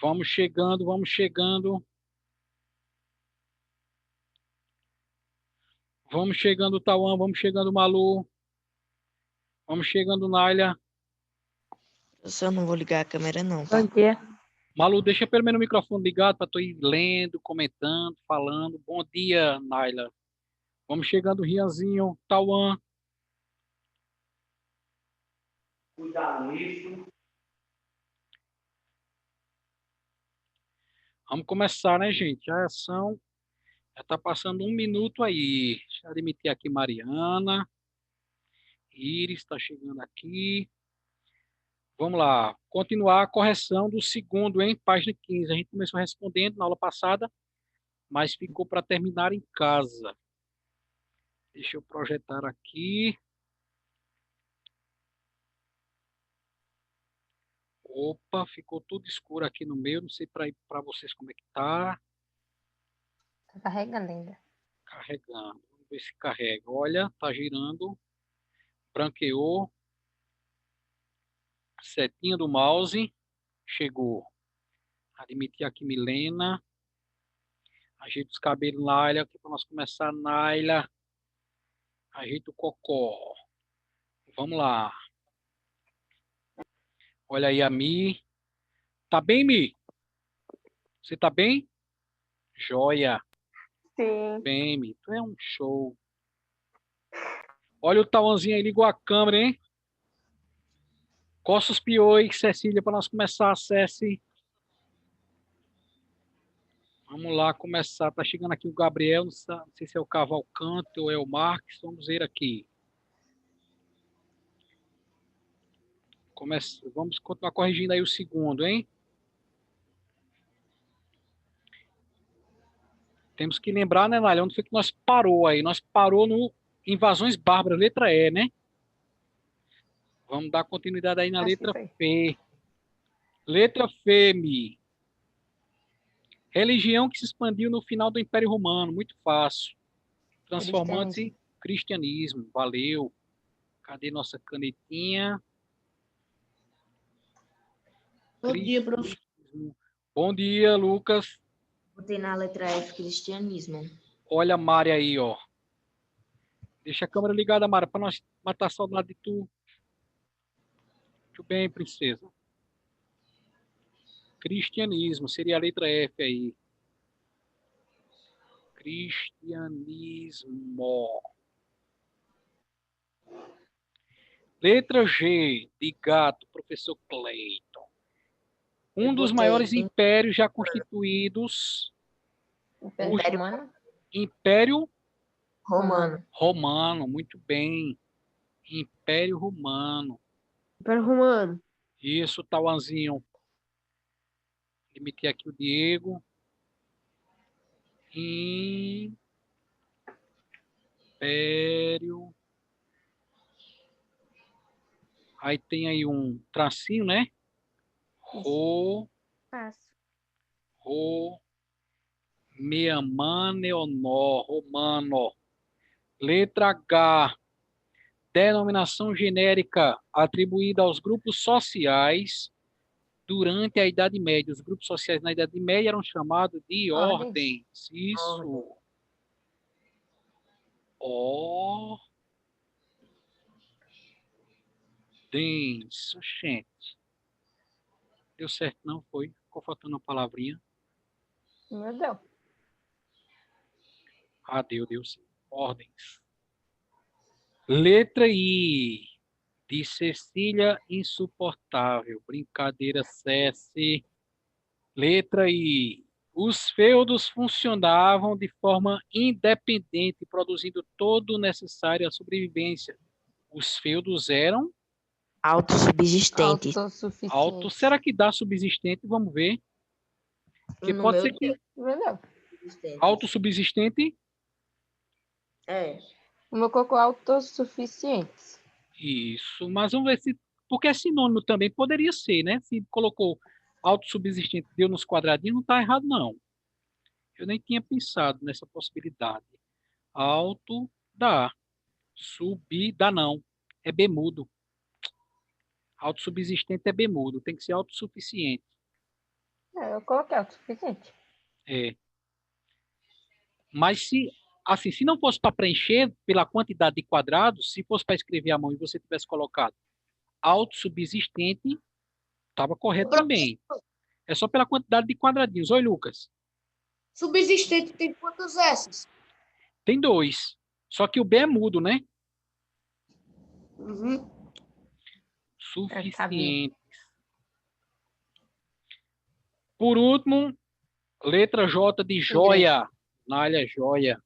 Vamos chegando, vamos chegando. Vamos chegando, Tauan, vamos chegando, Malu. Vamos chegando, Naila. Eu só não vou ligar a câmera não, tá? Bom dia. Malu, deixa pelo menos o microfone ligado para tu ir lendo, comentando, falando. Bom dia, Naila. Vamos chegando, Rianzinho, Tauan. Cuidado nisso. Vamos começar, né, gente? Já está passando 1 minuto aí. Deixa eu admitir aqui Mariana. Iris está chegando aqui. Vamos lá. Continuar a correção do segundo, hein? Página 15. A gente começou respondendo na aula passada, mas ficou para terminar em casa. Deixa eu projetar aqui. Opa, ficou tudo escuro aqui no meio. Não sei para vocês como é que tá. Tá carregando ainda. Carregando. Vamos ver se carrega. Olha, tá girando. Branqueou. Setinha do mouse. Chegou. Admitir aqui Milena. Ajeita os cabelos, Naila. Aqui para nós começar, Naila. Ajeita o cocó. Vamos lá. Olha aí a Mi. Tá bem, Mi? Você tá bem? Joia. Sim. Bem, Mi. Tu é um show. Olha o Tauanzinho aí, ligou a câmera, hein? Costa os piões, Cecília, para nós começar, Ceci. Vamos lá começar. Tá chegando aqui o Gabriel, não sei se é o Cavalcante ou é o Marques. Vamos ver aqui. Vamos continuar corrigindo aí o segundo, hein? Temos que lembrar, né, Nália, onde foi que nós parou aí? Nós parou no Invasões Bárbaras, letra E, né? Vamos dar continuidade aí na Acho que letra foi. F. Letra F, Mi. Religião que se expandiu no final do Império Romano, muito fácil. Transformando-se em cristianismo. Valeu. Cadê nossa canetinha? Bom dia, professor. Bom dia, Lucas. Botei na letra F, cristianismo. Olha a Mari aí, ó. Deixa a câmera ligada, Mari, para nós matar a saudade de tu. Muito bem, princesa. Cristianismo, seria a letra F aí. Cristianismo. Letra G, de gato, professor Cleiton. Um dos maiores impérios já constituídos. Império Romano? Império Romano. Romano, muito bem. Império Romano. Império Romano. Isso, Tauanzinho. Emitir aqui o Diego. Império. Aí tem aí um tracinho, né? Fácil. Romano. Letra H. Denominação genérica atribuída aos grupos sociais durante a Idade Média. Os grupos sociais na Idade Média eram chamados de ordens. Isso. Ordens. Gente. Deu certo, não foi? Ficou faltando uma palavrinha. Meu Deus. Ah, deu sim. Ordens. Letra I. De Cecília Insuportável. Brincadeira, Ceci. Letra I. Os feudos funcionavam de forma independente, produzindo todo o necessário à sobrevivência. Os feudos eram Autossubsistentes. Será que dá subsistente? Vamos ver. Porque No pode meu ser que Meu Deus. autossubsistente. É. O meu colocou autossuficientes. Isso, mas vamos ver se. Porque é sinônimo também, poderia ser, né? Se colocou autossubsistente, deu nos quadradinhos, não está errado, não. Eu nem tinha pensado nessa possibilidade. Auto dá. Subir dá não. É B mudo. Autossubsistente é B mudo. Tem que ser autossuficiente. Eu coloquei autossuficiente. É. Mas se não fosse para preencher pela quantidade de quadrados, se fosse para escrever à mão e você tivesse colocado autossubsistente, estava correto também. É só pela quantidade de quadradinhos. Oi, Lucas. Subsistente tem quantos S's? Tem 2. Só que o B é mudo, né? Uhum. Suficiente. Por último, letra J de joia. Nália, joia.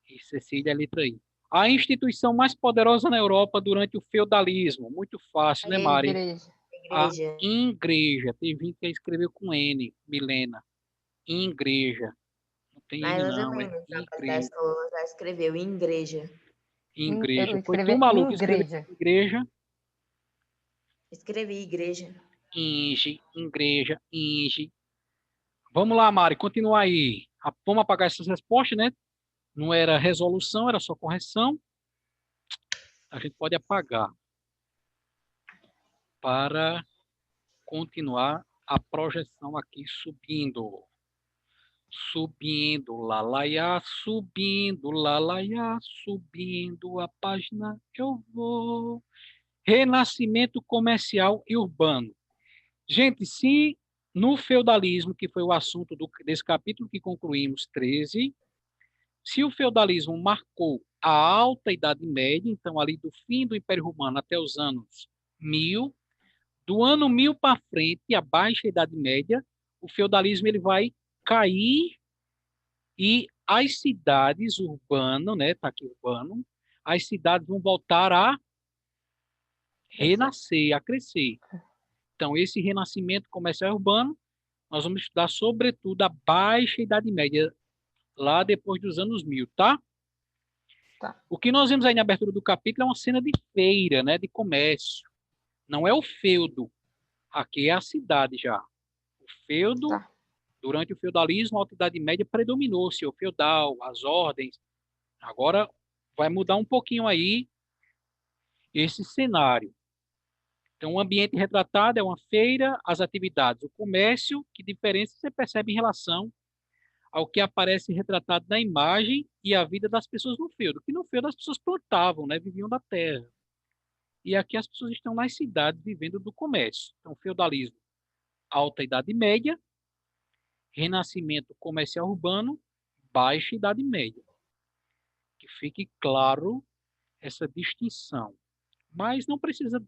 E Cecília, letra I. A instituição mais poderosa na Europa durante o feudalismo. Muito fácil, né, Mari? Igreja. A Igreja. igreja. Tem gente que escreveu com N, Milena. Igreja. Não tem Mas N, eu não. também, É no trabalho da igreja. escola, já escreveu igreja. Igreja. Eu Foi escrevi tu, maluco, que escreveu igreja. igreja. Escrevi igreja. Inge, igreja, Inge. Vamos lá, Mari, continua aí. Vamos apagar essas respostas, né? Não era resolução, era só correção. A gente pode apagar para continuar a projeção aqui subindo. Subindo, lalaiá, subindo, lalaiá, subindo a página eu vou. Renascimento comercial e urbano. Gente, se no feudalismo, que foi o assunto desse capítulo que concluímos, 13, se o feudalismo marcou a alta Idade Média, então ali do fim do Império Romano até os anos 1000, do ano 1000 para frente, a baixa Idade Média, o feudalismo ele vai cair e as cidades urbanas, né, tá aqui urbano, as cidades vão voltar a renascer, a crescer. Então, esse renascimento comercial urbano, nós vamos estudar sobretudo a baixa Idade Média, lá depois dos anos 1000, tá? Tá. O que nós vemos aí na abertura do capítulo é uma cena de feira, né, de comércio. Não é o feudo. Aqui é a cidade já. O feudo, Tá. durante o feudalismo, a Alta Idade Média predominou-se, o feudal, as ordens. Agora vai mudar um pouquinho aí esse cenário. Então, o ambiente retratado é uma feira, as atividades, o comércio, que diferença você percebe em relação ao que aparece retratado na imagem e a vida das pessoas no feudo. Que no feudo as pessoas plantavam, né, viviam da terra. E aqui as pessoas estão nas cidades vivendo do comércio. Então, feudalismo, alta Idade Média, renascimento comercial urbano, baixa Idade Média. Que fique claro essa distinção. Mas não precisa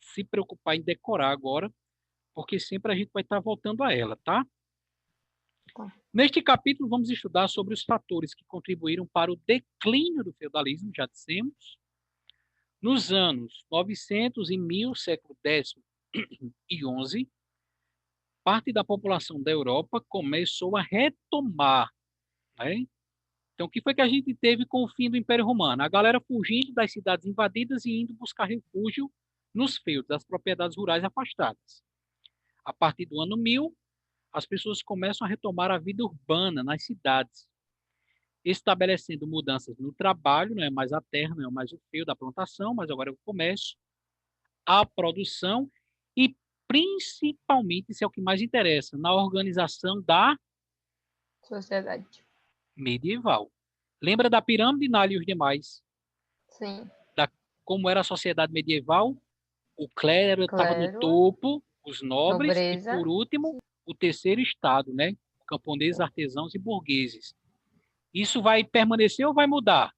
se preocupar em decorar agora, porque sempre a gente vai estar voltando a ela, tá? Tá. Neste capítulo, vamos estudar sobre os fatores que contribuíram para o declínio do feudalismo, já dissemos. Nos anos 900 e 1000, século X e XI, parte da população da Europa começou a retomar, né? Então, o que foi que a gente teve com o fim do Império Romano? A galera fugindo das cidades invadidas e indo buscar refúgio nos feudos, das propriedades rurais afastadas. A partir do ano 1000, as pessoas começam a retomar a vida urbana nas cidades, estabelecendo mudanças no trabalho, não é mais a terra, não é mais o feudo da plantação, mas agora é o comércio, a produção e, principalmente, isso é o que mais interessa, na organização da Sociedade. medieval. Lembra da pirâmide, Nália e os demais? Sim. Como era a sociedade medieval? O clero estava no Clero, topo, os nobres, e nobreza. por último, o terceiro estado, né? Camponeses, artesãos e burgueses. Isso vai permanecer ou vai mudar?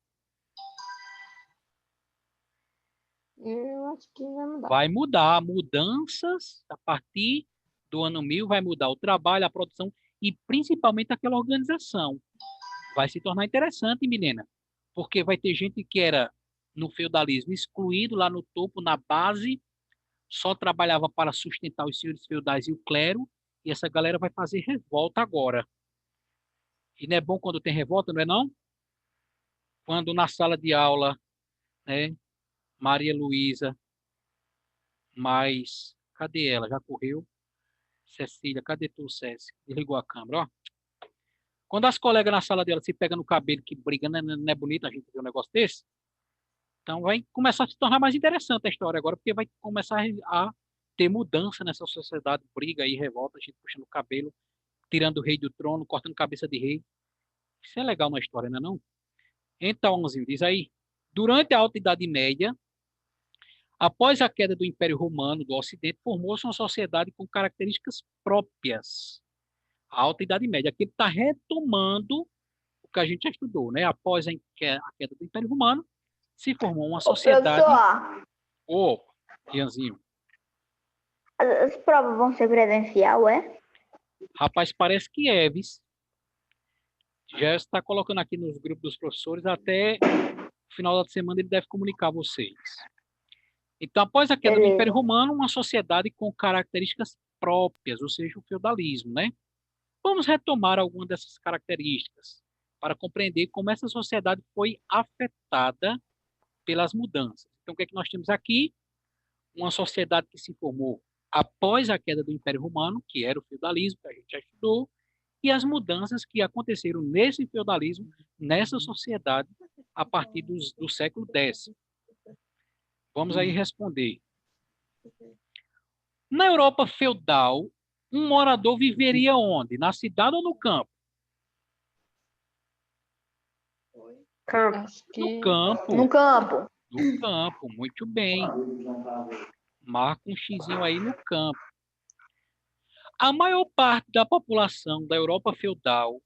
Eu acho que vai mudar. Vai mudar. Mudanças a partir do ano 1000 vai mudar o trabalho, a produção e principalmente aquela organização. Vai se tornar interessante, Milena, porque vai ter gente que era no feudalismo excluído lá no topo, na base, só trabalhava para sustentar os senhores feudais e o clero, e essa galera vai fazer revolta agora. E não é bom quando tem revolta, não é não? Quando na sala de aula, né, Maria Luísa, mas cadê ela? Já correu? Cecília, cadê tu, Cécia? Desligou a câmera, ó. Quando as colegas na sala dela se pegam no cabelo, que briga, não é bonito a gente ver um negócio desse? Então vai começar a se tornar mais interessante a história agora, porque vai começar a ter mudança nessa sociedade, briga e revolta, gente puxando o cabelo, tirando o rei do trono, cortando cabeça de rei. Isso é legal na história, não é não? Então, Anzinho, diz aí, durante a Alta Idade Média, após a queda do Império Romano do Ocidente, formou-se uma sociedade com características próprias. A Alta Idade Média. Aqui ele está retomando o que a gente já estudou, né? Após a queda do Império Romano, se formou uma Ô, sociedade. professor, Ô, Ianzinho, as provas vão ser presencial, é? rapaz, parece que é, vice. Já está colocando aqui nos grupos dos professores, até o final da semana ele deve comunicar a vocês. Então, após a queda do Beleza. Império Romano, uma sociedade com características próprias, ou seja, o feudalismo, né? Vamos retomar algumas dessas características para compreender como essa sociedade foi afetada pelas mudanças. Então, o que é que nós temos aqui? Uma sociedade que se formou após a queda do Império Romano, que era o feudalismo, que a gente já estudou, e as mudanças que aconteceram nesse feudalismo, nessa sociedade, a partir do século X. Vamos aí responder. Na Europa feudal, um morador viveria onde? Na cidade ou no campo? Acho No que campo. No campo. No campo, muito bem. Marca um xizinho aí no campo. A maior parte da população da Europa feudal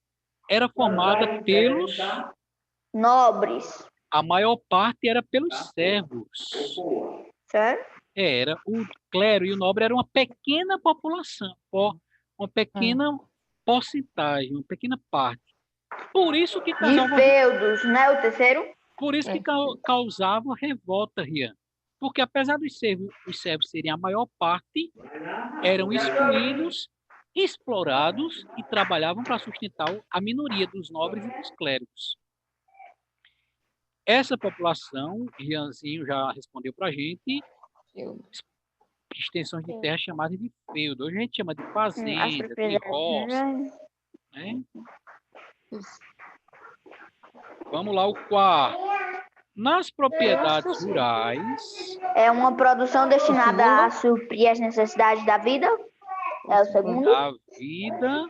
era formada pelos... Nobres. A maior parte era pelos servos. Sério? Era o clero e o nobre era uma pequena população, uma pequena porcentagem, uma pequena parte. Por isso que De causava, feudos, né? O terceiro? por isso que causava revolta, Rian. Porque apesar dos servos serem a maior parte, eram excluídos, explorados e trabalhavam para sustentar a minoria dos nobres e dos clérigos. Essa população, Rianzinho já respondeu para a gente, extensões de terra chamadas de feudo. Hoje a gente chama de As fazenda, de propriedades. roça, né? Vamos lá, o quarto. Nas propriedades rurais, É uma produção destinada a suprir as necessidades da vida. É o segundo. da vida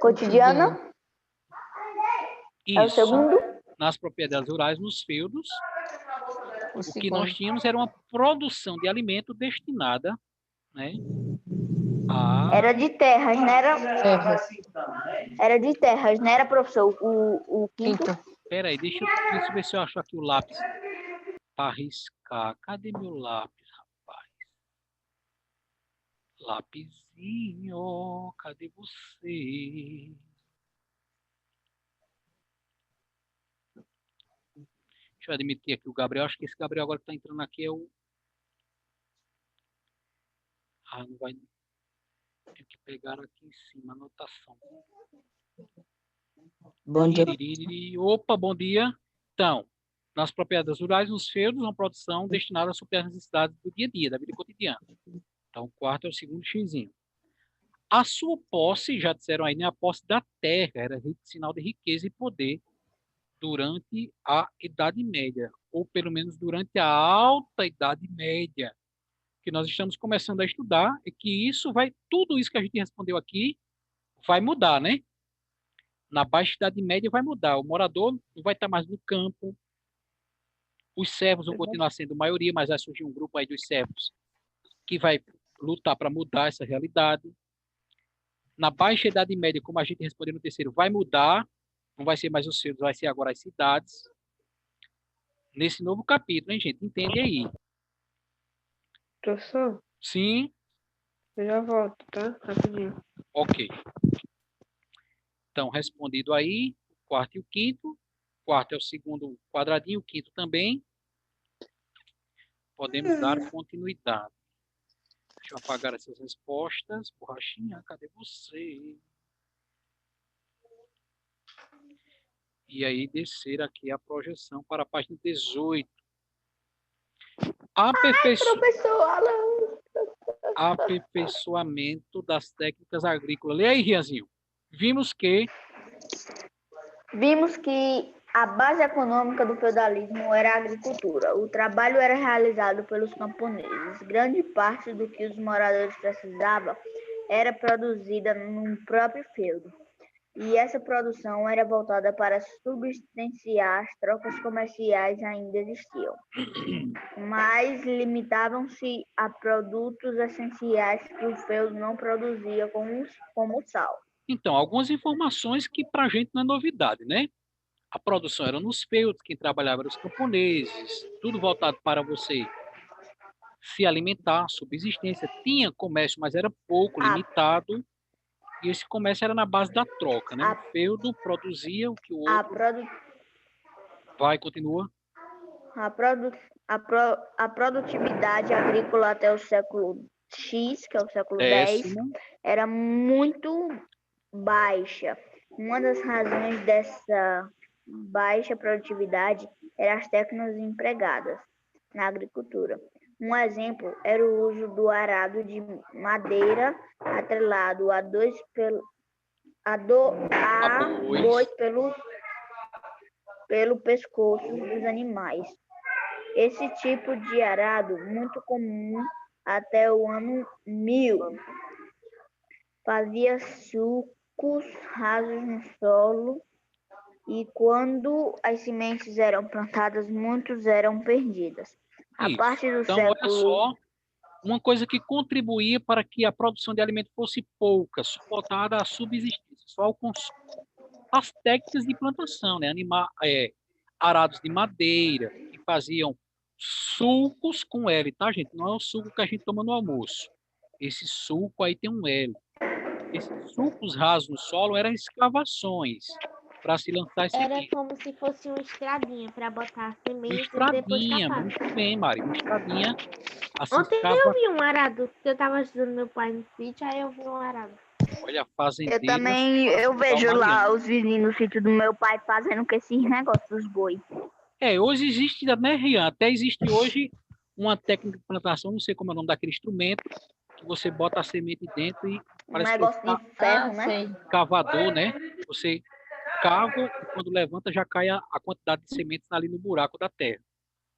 Cotidiana. É o isso, segundo. nas propriedades rurais, nos feudos, o o que segundo. nós tínhamos era uma produção de alimento destinada, né, a... Era de terras, não era? Terras. Era de terras, não era, professor? O quinto. Quinto. Pera aí, deixa eu ver se eu acho aqui o lápis para riscar. Cadê meu lápis, rapaz? Lapisinho, cadê você? Deixa eu admitir aqui o Gabriel. Acho que esse Gabriel agora que está entrando aqui é o... Ah, não vai... Tem que pegar aqui em cima, anotação. Bom dia. Opa, bom dia. Então, nas propriedades rurais, nos feudos, uma produção destinada a suprir as necessidades do dia a dia, da vida cotidiana. Então, o quarto é o segundo xizinho. A sua posse, já disseram aí, né? A posse da terra era sinal de riqueza e poder durante a Idade Média, ou pelo menos durante a Alta Idade Média, que nós estamos começando a estudar, e que tudo isso que a gente respondeu aqui vai mudar, né? Na Baixa Idade Média vai mudar. O morador não vai estar mais no campo. Os servos vão continuar sendo maioria, mas vai surgir um grupo aí dos servos que vai lutar para mudar essa realidade. Na Baixa Idade Média, como a gente respondeu no terceiro, vai mudar. Não vai ser mais os servos, vai ser agora as cidades. Nesse novo capítulo, hein, gente? Entende aí. Professor, Sim? eu já volto, tá? Rapidinho. Ok. Então, respondido aí, o quarto e o quinto. O quarto é o segundo quadradinho, o quinto também. Podemos dar continuidade. Deixa eu apagar essas respostas. Borrachinha, cadê você? E aí, descer aqui a projeção para a página 18. Professor Alan. Aperfeiçoamento das técnicas agrícolas. Lê aí, Riazinho. Vimos que Vimos A base econômica do feudalismo era a agricultura. O trabalho era realizado pelos camponeses. Grande parte do que os moradores precisavam era produzida no próprio feudo. E essa produção era voltada para subsistenciar as trocas comerciais ainda existiam, mas limitavam-se a produtos essenciais que o feudo não produzia, como o sal. Então, algumas informações que para a gente não é novidade, né? A produção era nos feudos, quem trabalhava eram os camponeses, tudo voltado para você se alimentar, subsistência. Tinha comércio, mas era pouco, limitado. E esse comércio era na base da troca, né? O feudo produzia o que o outro... Vai, continua. A produtividade agrícola até o século X, que é o século X, era muito baixa. Uma das razões dessa baixa produtividade eram as técnicas empregadas na agricultura. Um exemplo era o uso do arado de madeira atrelado a bois pelo pescoço dos animais. Esse tipo de arado, muito comum até o ano 1000, fazia sulcos rasos no solo e quando as sementes eram plantadas, muitos eram perdidas. A partir do então, século... olha só, uma coisa que contribuía para que a produção de alimento fosse pouca, suportada à subsistência, só ao consumo. As técnicas de plantação, né? Arados de madeira, que faziam sulcos com L, tá, gente? Não é o suco que a gente toma no almoço. Esse suco aí tem um L. Esses sulcos rasos no solo eram escavações para se lançar esse Era como se fosse uma estradinha para botar a semente uma e depois estradinha, tapar. muito bem, Mari. Uma estradinha. Assim, Ontem eu vi um arado, que eu tava ajudando meu pai no sítio, aí eu vi um arado. Olha, fazendeiro. Eu vejo lá os vizinhos no sítio do meu pai fazendo com esses negócios dos boi. Hoje existe, né, Rian? Até existe hoje uma técnica de plantação, não sei como é o nome daquele instrumento, que você bota a semente dentro e parece negócio de ferro, né? Cavador, né? Você cava e quando levanta já cai a quantidade de sementes ali no buraco da terra.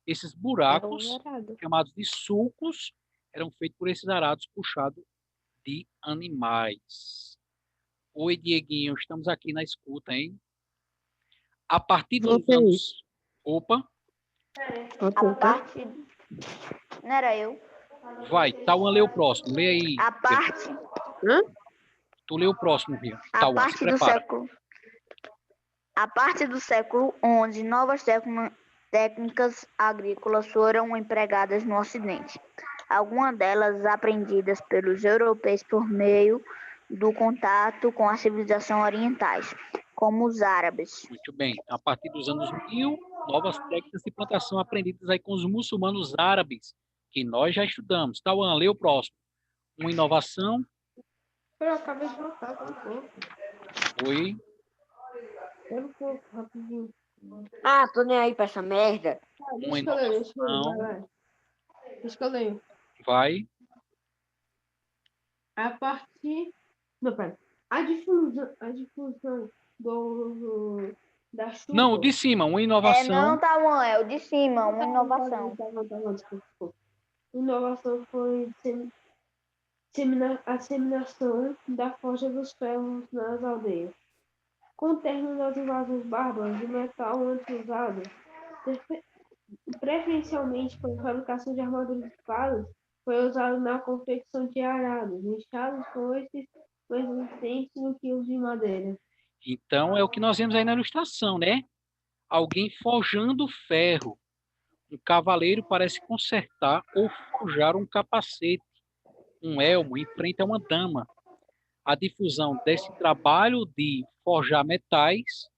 Esses buracos, chamados de sulcos, eram feitos por esses arados puxados de animais. Oi, Dieguinho, estamos aqui na escuta, hein? A partir dos anos... Opa! A parte... Não era eu. Vai, Tauan lê o próximo. Lê aí. A parte... Tu lê o próximo, Ria. A partir do século XI, novas técnicas agrícolas foram empregadas no Ocidente. Algumas delas aprendidas pelos europeus por meio do contato com as civilizações orientais, como os árabes. Muito bem. A partir dos anos 1000, novas técnicas de plantação aprendidas aí com os muçulmanos árabes, que nós já estudamos. Tauan, lê o próximo. Uma inovação. Eu acabei de voltar, Oi. Eu vou rapidinho. Ah, tô nem aí pra essa merda. Uma inovação. Deixa que eu leio. Vai. A partir... Não, pera. A difusão da chuva... Não, o de cima, uma inovação. Não, Tauan, é o de cima, uma inovação. Desculpa. Inovação foi a disseminação da forja dos ferros nas aldeias. Com o término das invasões bárbaras, o metal antes usado, preferencialmente para a fabricação de armaduras de espadas, foi usado na confecção de arados, inchados com esses mais resistentes do que os de madeira. Então, é o que nós vemos aí na ilustração, né? Alguém forjando ferro. Um cavaleiro parece consertar ou forjar um capacete, um elmo, em frente a uma dama. A difusão desse trabalho de forjar metais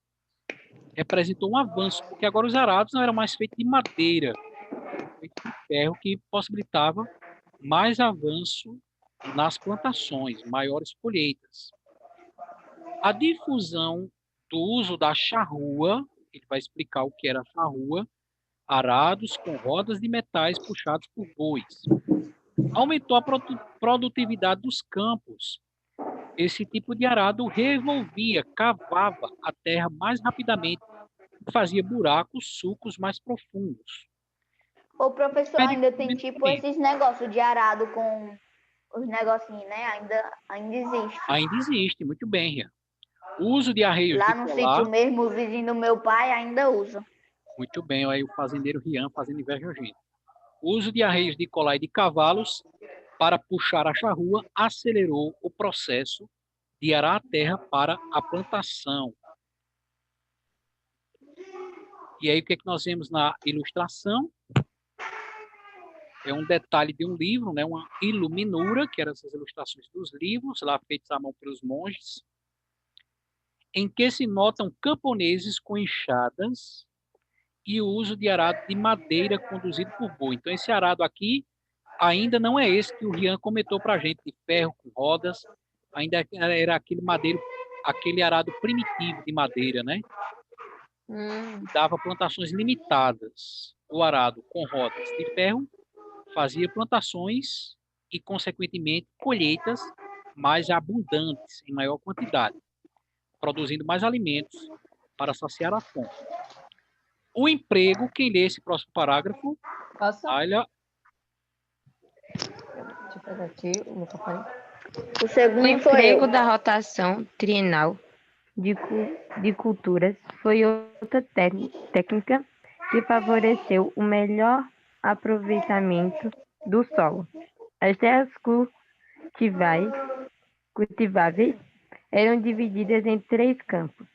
representou um avanço, porque agora os arados não eram mais feitos de madeira, feitos de ferro, que possibilitava mais avanço nas plantações, maiores colheitas. A difusão do uso da charrua, ele vai explicar o que era a charrua, arados com rodas de metais puxados por bois. Aumentou a produtividade dos campos. Esse tipo de arado revolvia, cavava a terra mais rapidamente, fazia buracos, sulcos mais profundos. O professor ainda tem Muito tipo bem. esses negócios de arado com os negocinhos, né? Ainda existe. Ainda existe, muito bem, Rian. O uso de arreios Lá de no colar, sítio mesmo, o vizinho do meu pai ainda usa. muito bem, aí o fazendeiro Rian fazendo inveja a gente. O uso de arreios de colar e de cavalos para puxar a charrua acelerou o processo de arar a terra para a plantação. E aí o que é que nós vemos na ilustração? É um detalhe de um livro, né, uma iluminura, que eram essas ilustrações dos livros, lá feitos à mão pelos monges, em que se notam camponeses com enxadas e o uso de arado de madeira conduzido por boi. Então, esse arado aqui ainda não é esse que o Rian comentou para a gente, de ferro com rodas, ainda era aquele arado primitivo de madeira, né? Dava plantações limitadas. O arado com rodas de ferro fazia plantações e, consequentemente, colheitas mais abundantes, em maior quantidade, produzindo mais alimentos para saciar a fome. O emprego, quem lê esse próximo parágrafo, Posso? olha, Deixa eu pegar aqui o microfone. O O segundo sou emprego eu. da rotação trienal de culturas foi outra técnica que favoreceu o melhor aproveitamento do solo. As terras cultiváveis eram divididas em 3 campos.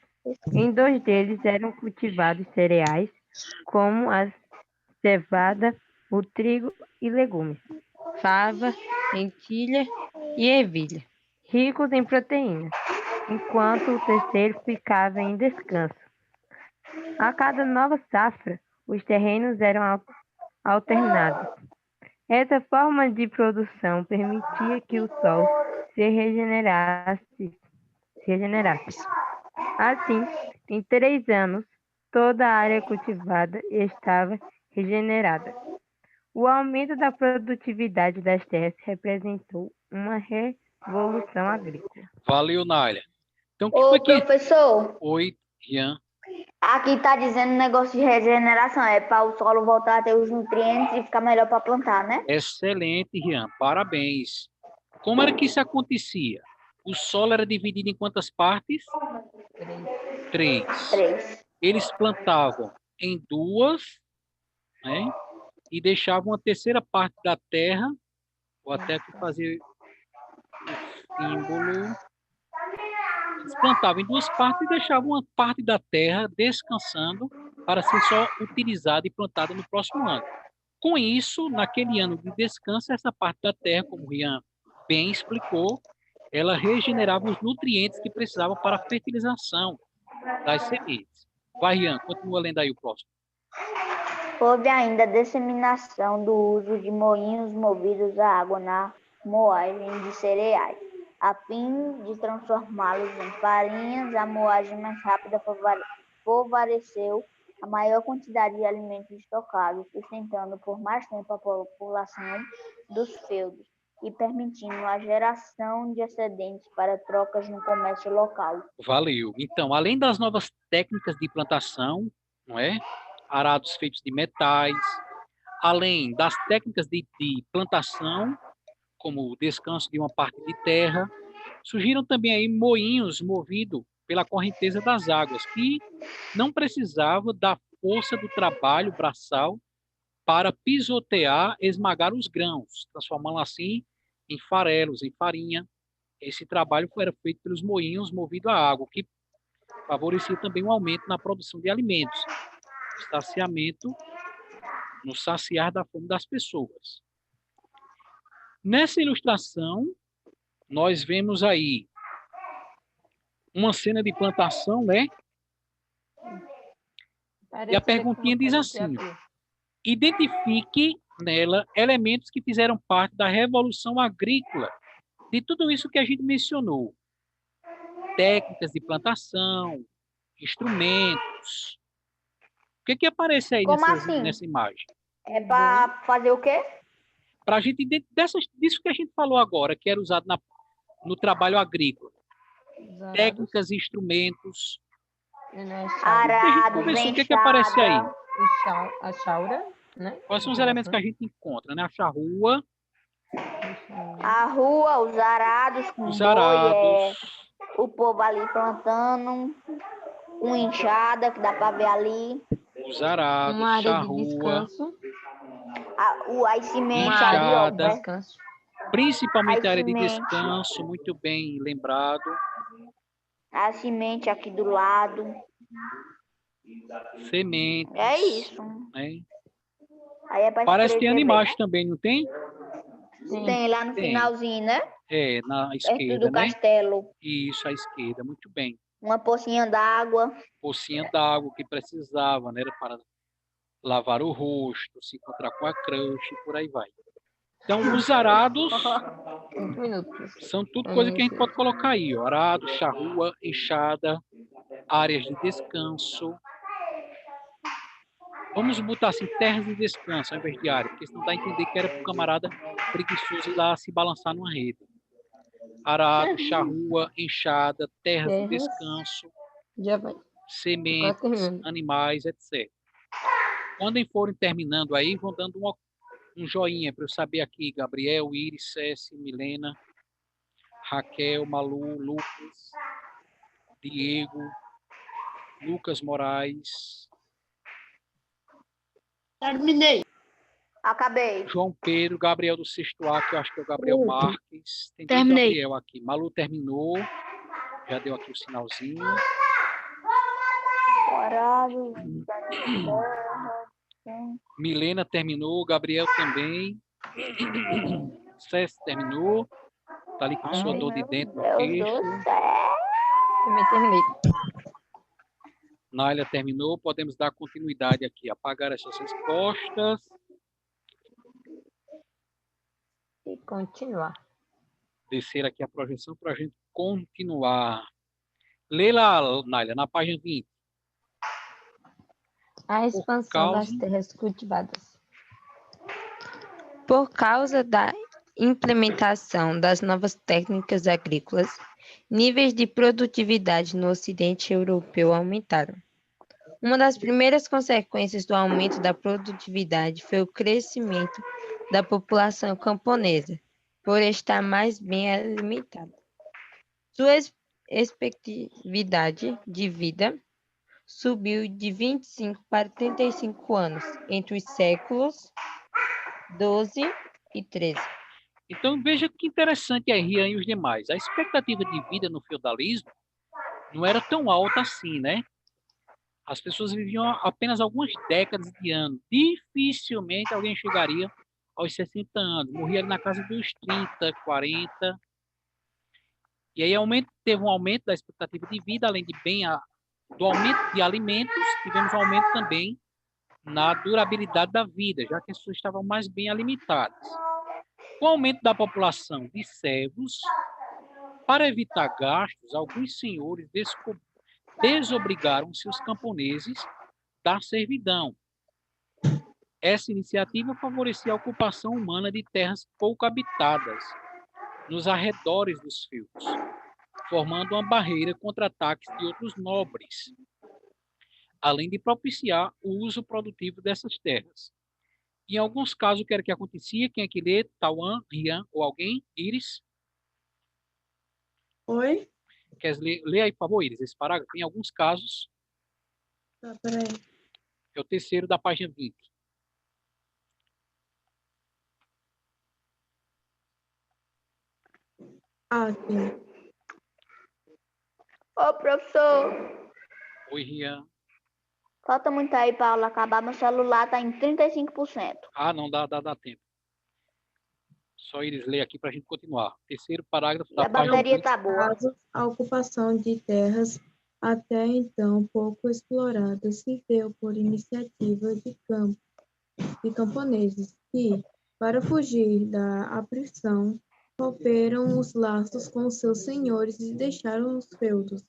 Em 2 deles eram cultivados cereais, como a cevada, o trigo e legumes, fava, lentilha e ervilha, ricos em proteínas, enquanto o terceiro ficava em descanso. A cada nova safra, os terrenos eram alternados. Essa forma de produção permitia que o solo se regenerasse. Assim, em 3 anos, toda a área cultivada estava regenerada. O aumento da produtividade das terras representou uma revolução agrícola. valeu, Nália. Então, o que Ô, foi que... professor, Oi, Rian. aqui tá dizendo negócio de regeneração. É para o solo voltar a ter os nutrientes e ficar melhor para plantar, né? Excelente, Rian. Parabéns. Como era que isso acontecia? O solo era dividido em quantas partes? 3. 3. Eles plantavam em 2, né? E deixavam a terceira parte da terra, vou até aqui fazer o símbolo. Eles plantavam em 2 partes e deixavam uma parte da terra descansando para ser só utilizada e plantada no próximo ano. Com isso, naquele ano de descanso, essa parte da terra, como o Rian bem explicou, ela regenerava os nutrientes que precisava para a fertilização das sementes. Vai, Rian, continua lendo aí o próximo. Houve ainda a disseminação do uso de moinhos movidos a água na moagem de cereais. A fim de transformá-los em farinhas, a moagem mais rápida favoreceu a maior quantidade de alimentos estocados, sustentando por mais tempo a população dos feudos e permitindo a geração de excedentes para trocas no comércio local. Valeu. Então, além das novas técnicas de plantação, não é? Arados feitos de metais, além das técnicas de plantação, como o descanso de uma parte de terra, surgiram também aí moinhos movidos pela correnteza das águas, que não precisava da força do trabalho braçal para pisotear, esmagar os grãos, transformando assim em farelos, em farinha. Esse trabalho era feito pelos moinhos movidos a água, que favorecia também um aumento na produção de alimentos, no saciar da fome das pessoas. Nessa ilustração, nós vemos aí uma cena de plantação, né? E a perguntinha diz assim: identifique nela elementos que fizeram parte da revolução agrícola, de tudo isso que a gente mencionou. Técnicas de plantação, instrumentos. O que aparece aí Como assim? nessa imagem? É para fazer o quê? Para a gente, disso que a gente falou agora, que era usado no trabalho agrícola. Técnicas e instrumentos. Não é chaura. Arados, Professor, o que que aparece aí? enxada. A chaura, né? Quais são os elementos que a gente encontra, né? A charrua, A rua, os arados com os boi, arados, o povo ali plantando, uma enxada que dá para ver ali, os arados, Uma área de charrua, descanso. as sementes Uma área ali, ó, enxada. de descanso. principalmente a área de semente. descanso, muito bem lembrado. A semente aqui do lado. Sementes, É isso. né? Aí é para Parece que tem escrever animais bem. também, não tem? Sim. Tem lá no Tem. finalzinho, né? Na Perto esquerda, do né? castelo. Isso, à esquerda, muito bem. Uma pocinha d'água. Pocinha d'água que precisava, né? Era para lavar o rosto, se encontrar com a crush e por aí vai. Então, os arados 5 minutos. são tudo coisa que a gente pode colocar aí. Ó. Arado, charrua, enxada, áreas de descanso. Vamos botar assim, terras de descanso ao invés de área, porque senão dá a entender que era para o camarada preguiçoso ir lá se balançar numa rede. Arado, charrua, enxada, terras de Terras. descanso, Já vai. sementes, terminando. animais, etc. Quando forem terminando aí, vão dando um joinha para eu saber aqui, Gabriel, Iris, Cécio, Milena, Raquel, Malu, Lucas, Diego, Lucas Moraes, Terminei. Acabei. João Pedro, Gabriel do sexto A, que eu acho que é o Gabriel Marques. Tem dois Terminei. Gabriel aqui. Malu terminou, já deu aqui o sinalzinho. Arado. Milena terminou, Gabriel também. César terminou. Tá ali com sua dor de dentro no Deus queixo. do céu. Também terminei. Nália terminou. Podemos dar continuidade aqui. Apagar essas respostas. E continuar. Descer aqui a projeção para a gente continuar. Lê lá, Nália, na página 20. A expansão das causa- terras cultivadas. Por causa da implementação das novas técnicas agrícolas, níveis de produtividade no Ocidente Europeu aumentaram. Uma das primeiras consequências do aumento da produtividade foi o crescimento da população camponesa, por estar mais bem alimentada. Sua expectativa de vida subiu de 25 para 35 anos entre os séculos 12 e 13. Então, veja que interessante a Rian e os demais. A expectativa de vida no feudalismo não era tão alta assim, né? As pessoas viviam apenas algumas décadas de ano. Dificilmente alguém chegaria aos 60 anos. Morria ali na casa dos 30, 40. E aí teve um aumento da expectativa de vida, além do aumento de alimentos, tivemos um aumento também na durabilidade da vida, já que as pessoas estavam mais bem alimentadas. Com o aumento da população de servos, para evitar gastos, alguns senhores desobrigaram seus camponeses da servidão. Essa iniciativa favorecia a ocupação humana de terras pouco habitadas, nos arredores dos feudos, formando uma barreira contra ataques de outros nobres, além de propiciar o uso produtivo dessas terras. Em alguns casos, o que era que acontecia? Quem é que lê? Tauan, Rian ou alguém? Iris? Oi? Quer ler? Lê aí, por favor, Iris, esse parágrafo. Em alguns casos, Tá, peraí. é o terceiro da página 20. Ah, sim. Ô, professor. Oi, Rian. Falta muito aí para aula acabar. Meu celular tá em 35%. Ah, não, dá tempo. Só Iris lê aqui para a gente continuar. Terceiro parágrafo E da a página bateria 20. tá boa. Caso, a ocupação de terras até então pouco exploradas se deu por iniciativa de camponeses que, para fugir da aflição, romperam os laços com seus senhores e deixaram os feudos.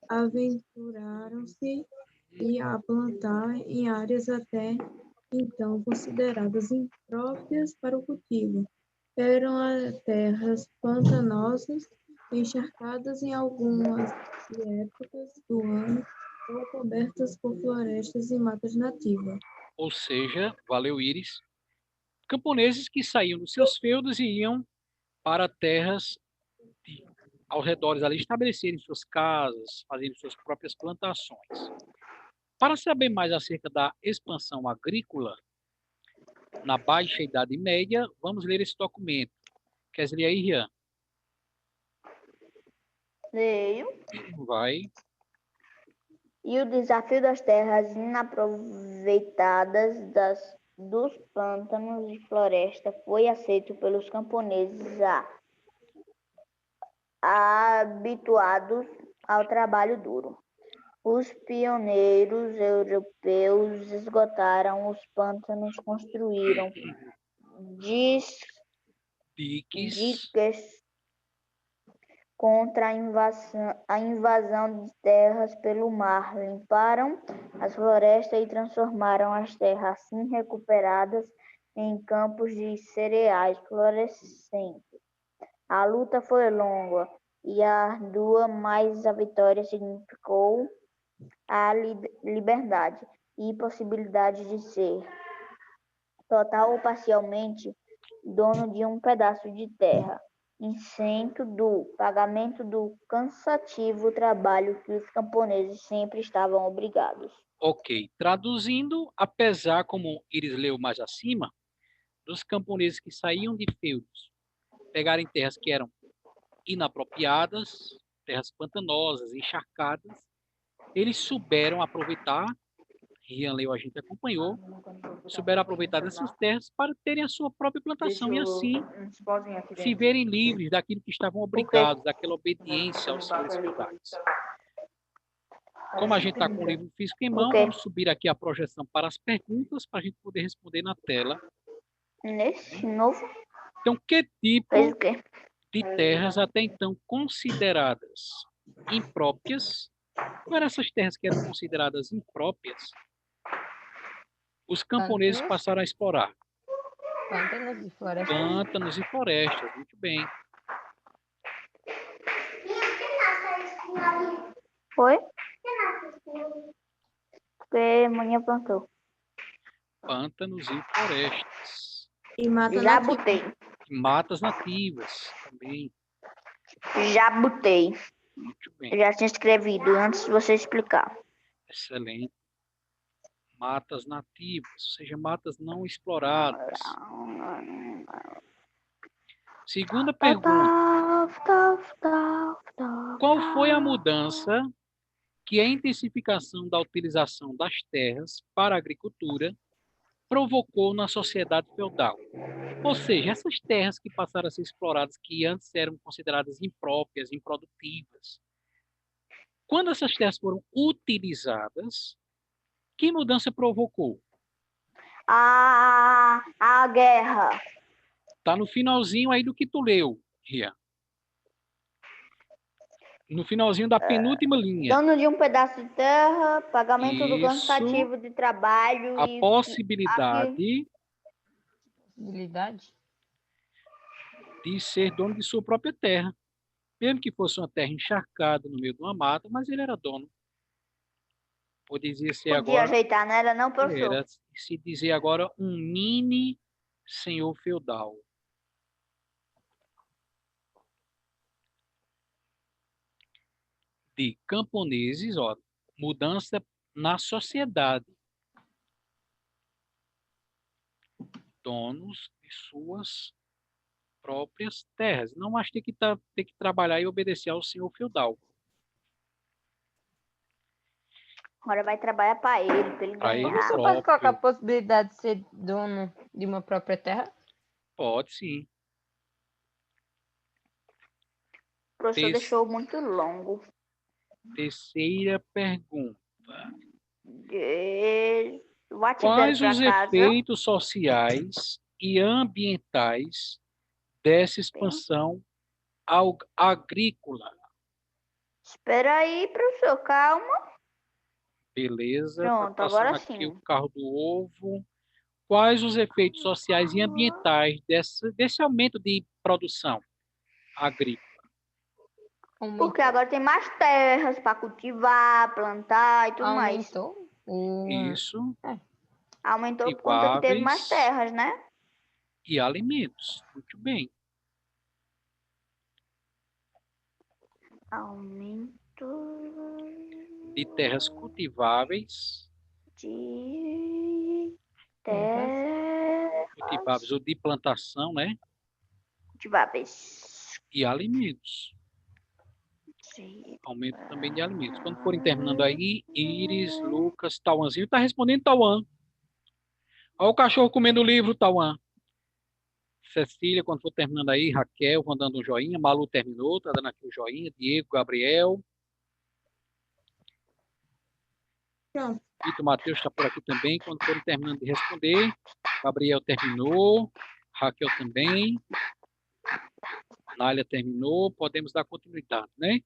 Aventuraram-se a plantar em áreas até então consideradas impróprias para o cultivo. Eram terras pantanosas, encharcadas em algumas épocas do ano, ou cobertas por florestas e matas nativas. Ou seja, valeu, Íris, camponeses que saíam dos seus feudos e iam para terras ao redor ali, estabelecerem suas casas, fazendo suas próprias plantações. Para saber mais acerca da expansão agrícola na Baixa Idade Média, vamos ler esse documento. Quer ler aí, Rian? Leio. Vai. E o desafio das terras inaproveitadas dos pântanos e floresta foi aceito pelos camponeses habituados ao trabalho duro. Os pioneiros europeus esgotaram os pântanos, construíram Diques. diques contra a invasão de terras pelo mar, limparam as florestas e transformaram as terras assim recuperadas em campos de cereais florescentes. A luta foi longa e ardua, mas a vitória significou a liberdade e possibilidade de ser, total ou parcialmente, dono de um pedaço de terra, isento do pagamento do cansativo trabalho que os camponeses sempre estavam obrigados. Ok, traduzindo, apesar, como Iris leu mais acima, dos camponeses que saíam de feudos, pegarem terras que eram inapropriadas, terras pantanosas, encharcadas, eles souberam aproveitar, Rian leu, a gente acompanhou, souberam aproveitar dessas terras para terem a sua própria plantação e assim se verem livres daquilo que estavam obrigados, daquela obediência aos senhores feudais. Como a gente está com o livro físico em mão, vamos subir aqui a projeção para as perguntas para a gente poder responder na tela. Nesse novo? Então, que tipo Fez o quê? de terras até então consideradas impróprias? Quais eram essas terras que eram consideradas impróprias? Os camponeses Pântanos. passaram a explorar. Pântanos e florestas. Pântanos e florestas, muito bem. Foi? Porque manhã plantou. Pântanos e florestas. E mata Já nativa. botei. E matas nativas também. Já botei. Muito Eu bem. já tinha escrevido antes de você explicar. Excelente. Matas nativas, ou seja, matas não exploradas. Segunda pergunta. Qual foi a mudança que a intensificação da utilização das terras para a agricultura provocou na sociedade feudal? Ou seja, essas terras que passaram a ser exploradas, que antes eram consideradas impróprias, improdutivas, quando essas terras foram utilizadas, que mudança provocou? A guerra. Está no finalzinho aí do que tu leu, Rian. No finalzinho da penúltima linha. Dono de um pedaço de terra, pagamento do Isso. cansativo de trabalho. A e possibilidade Possibilidade? de ser dono de sua própria terra. Mesmo que fosse uma terra encharcada no meio de uma mata, mas ele era dono. Podia ser podia agora, ajeitar nela, não, professor? era se dizer agora um mini senhor feudal. De camponeses, ó, mudança na sociedade. Donos de suas próprias terras. Não mais ter que trabalhar e obedecer ao senhor feudal. Agora vai trabalhar para ele Pra ele ganhar. Você pode colocar a possibilidade de ser dono de uma própria terra? Pode sim. O professor deixou muito longo. Terceira pergunta. Vá te Quais dando os para casa. efeitos sociais e ambientais dessa expansão agrícola? Espera aí, professor, calma. Beleza. Pronto, Tá passando agora aqui sim. o carro do ovo. Quais os efeitos sociais e ambientais desse aumento de produção agrícola? Porque agora tem mais terras para cultivar, plantar e tudo mais. Aumentou? Isso. Aumentou por conta que teve mais terras, né? E alimentos. Muito bem. Aumento De terras cultiváveis. de terras Cultiváveis ou de plantação, né? cultiváveis. E alimentos. Aumento também de alimentos. Quando forem terminando aí, Iris, Lucas, Tauanzinho. Tá respondendo, Tauan. Olha o cachorro comendo o livro, Tauan. Cecília, quando for terminando aí, Raquel, vão dando um joinha. Malu terminou, tá dando aqui o joinha. Diego, Gabriel. Pronto. Vitor Matheus está por aqui também. Quando forem terminando de responder, Gabriel terminou. Raquel também. Nália terminou. Podemos dar continuidade, né?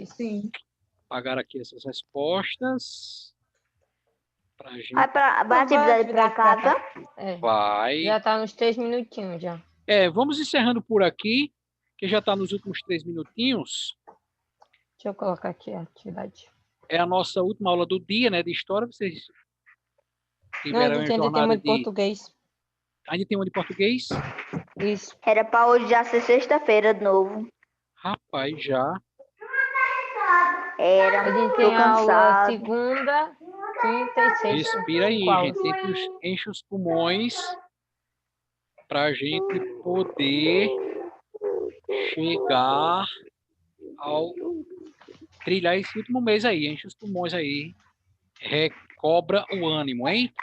Sim. Pagar aqui essas respostas. Pra gente. Vai a atividade para casa. Vai. Já tá nos 3 minutinhos já. Vamos encerrando por aqui, que já está nos últimos 3 minutinhos. Deixa eu colocar aqui a atividade. É a nossa última aula do dia, né, de história. Vocês Não, tiveram a uma gente ainda tem jornada uma de português. Ainda tem uma de português? Isso. Era para hoje já ser sexta-feira de novo. Rapaz, já. Era. A gente Tô tem aula cansado. segunda, quinta e sexta. Respira aí, Qual? gente. Enche os pulmões para a gente poder chegar ao trilhar esse último mês aí. Enche os pulmões aí. Recobra o ânimo, hein?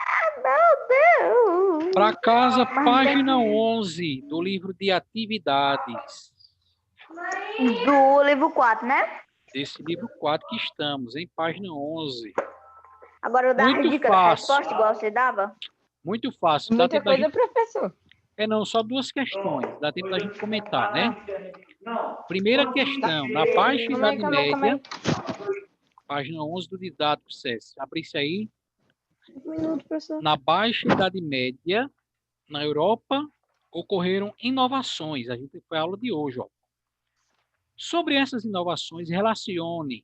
Meu Deus. Para casa, página 11 do livro de atividades. Do livro 4, né? Desse livro 4 que estamos, em página 11. Agora eu dar Muito a dica da fácil. resposta igual você dava? Muito fácil. Dá Muita tempo da coisa, gente... professor. não, só 2 questões. Dá tempo da gente comentar, né? Primeira questão, na baixa Idade Média, página 11 do didático, César. Abre isso aí. Um minuto, professor. Na baixa Idade Média, na Europa, ocorreram inovações. A gente foi a aula de hoje, ó. Sobre essas inovações, relacione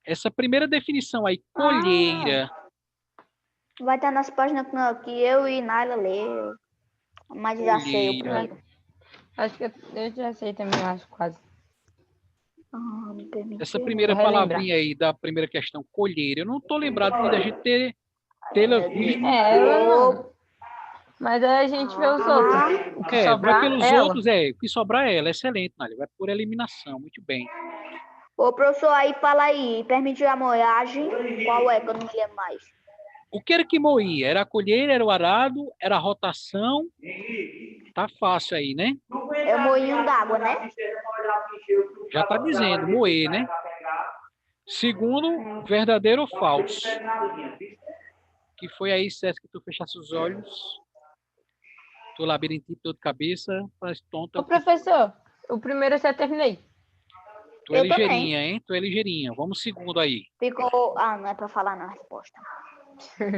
essa primeira definição aí, colheira. Vai estar nas páginas que eu e Naila leu. Mas já sei o Colheira. primeiro. Acho que eu já sei também, acho quase. Me permitiu. Essa primeira Vou relembrar. palavrinha aí da primeira questão, colheira. Eu não estou lembrado de a gente tê-la visto. Eu não. Mas aí a gente vê os outros. O que Vai sobrar, pelos ela. outros, o que sobrar é ela. Excelente, Nália. Vai por eliminação. Muito bem. Ô, professor, aí fala aí. Permitiu a moagem? Qual é que eu não me lembro mais? O que era que moía? Era a colheira, era o arado, era a rotação? Tá fácil aí, né? É o moinho d'água, né? Já tá dizendo, moer, né? Segundo, verdadeiro ou falso? Que foi aí, César, que tu fechasse os olhos. Tu labirintito, todo cabeça, parece tonta. Ô, professor, o primeiro eu já terminei. Tu é Eu ligeirinha, hein? Tu é ligeirinha. Vamos segundo aí. Ficou... não é para falar não a resposta.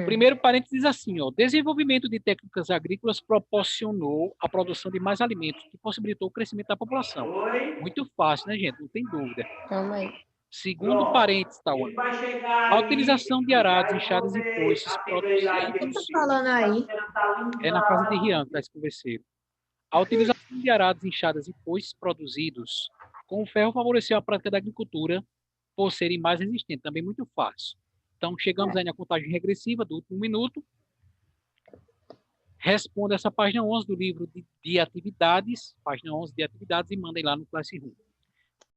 Primeiro parênteses diz assim, ó, desenvolvimento de técnicas agrícolas proporcionou a produção de mais alimentos, que possibilitou o crescimento da população. Muito fácil, né, gente? Não tem dúvida. Calma aí. Segundo parênteses, Tauan, a utilização de arados, enxadas e foices produzidos... Falando aí. É na casa de Rian, que está esse converseiro. A utilização de arados, enxadas e foices produzidos com o ferro favoreceu a prática da agricultura por serem mais resistentes. Também muito fácil. Então, chegamos aí na contagem regressiva do último minuto. Responda essa página 11 do livro de atividades, página 11 de atividades, e mandem lá no Classroom.